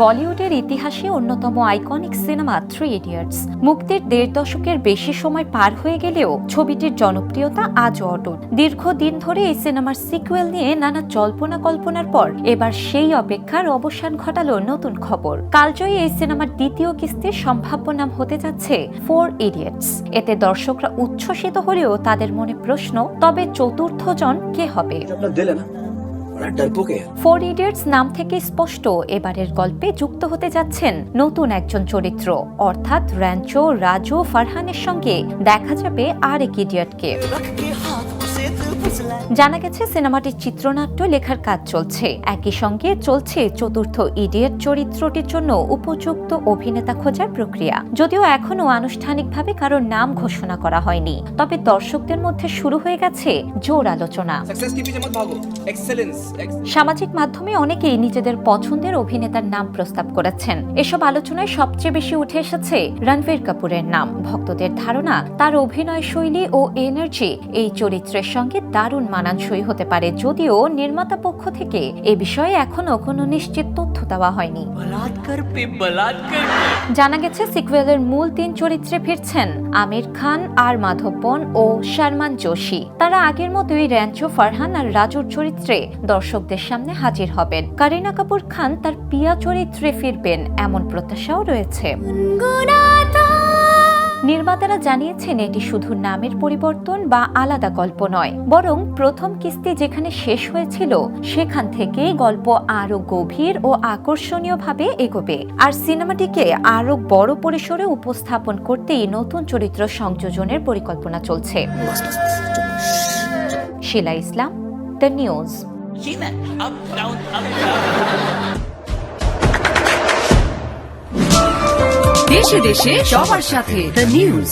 বলিউডের ইতিহাসে অন্যতম আইকনিক সিনেমা 3 ইডিয়টস মুক্তির 1.5 দশকের বেশি সময় পার হয়ে গেলেও ছবিটির জনপ্রিয়তা আজও অটুট। দীর্ঘদিন ধরে এই সিনেমার সিকুয়েল নিয়ে নানা জল্পনা কল্পনার পর এবার সেই অপেক্ষার অবসান ঘটালো নতুন খবর। কালজয়ী এই সিনেমার দ্বিতীয় কিস্তির সম্ভাব্য নাম হতে যাচ্ছে 4 ইডিয়টস। এতে দর্শকরা উচ্ছ্বসিত হলেও তাদের মনে প্রশ্ন, তবে চতুর্থ জন কে হবে? 4 ইডিয়টস নাম থেকে স্পষ্ট এবারের গল্পে যুক্ত হতে যাচ্ছেন নতুন একজন চরিত্র, অর্থাৎ র্যাঞ্চো রাজু ফারহানের সঙ্গে দেখা যাবে আরেক ইডিয়টকে। জানা গেছে সিনেমাটির চিত্রনাট্য লেখার কাজ চলছে, একই সঙ্গে চলছে চতুর্থ ইডিয়ট চরিত্রটির জন্য উপযুক্ত অভিনেতা খোঁজার প্রক্রিয়া। যদিও এখনো আনুষ্ঠানিকভাবে কারোর নাম ঘোষণা করা হয়নি, তবে দর্শকদের মধ্যে শুরু হয়ে গেছে জোর আলোচনা। সামাজিক মাধ্যমে অনেকেই নিজেদের পছন্দের অভিনেতার নাম প্রস্তাব করেছেন। এসব আলোচনায় সবচেয়ে বেশি উঠে এসেছে রণবীর কাপুরের নাম। ভক্তদের ধারণা, তার অভিনয় শৈলী ও এনার্জি এই চরিত্রের সঙ্গে দারুণ মানানসই হতে পারে, যদিও নির্মাতা পক্ষ থেকে এ বিষয়ে এখনো কোনো নিশ্চিত তথ্য দেওয়া হয়নি। জানা গেছে সিকুয়েলের মূল 3 চরিত্রে ফিরছেন আমির খান, আর মাধবন ও শারমান জোশী। তারা আগের মতোই র্যাঞ্চো, ফারহান আর রাজুর চরিত্রে দর্শকদের সামনে হাজির হবেন। কারিনা কাপুর খান তার পিয়া চরিত্রে ফিরবেন এমন প্রত্যাশাও রয়েছে। নির্মাতারা জানিয়েছেন এটি শুধু নামের পরিবর্তন বা আলাদা গল্প নয়, বরং প্রথম কিস্তি যেখানে শেষ হয়েছিল সেখান থেকেই গল্প আরো গভীর ও আকর্ষণীয়ভাবে এগোবে। আর সিনেমাটিকে আরো বড় পরিসরে উপস্থাপন করতেই নতুন চরিত্র সংযোজনের পরিকল্পনা চলছে। শিলা ইসলাম, দ্য নিউজ। দেশে দেশে সবার সাথে দ্য নিউজ।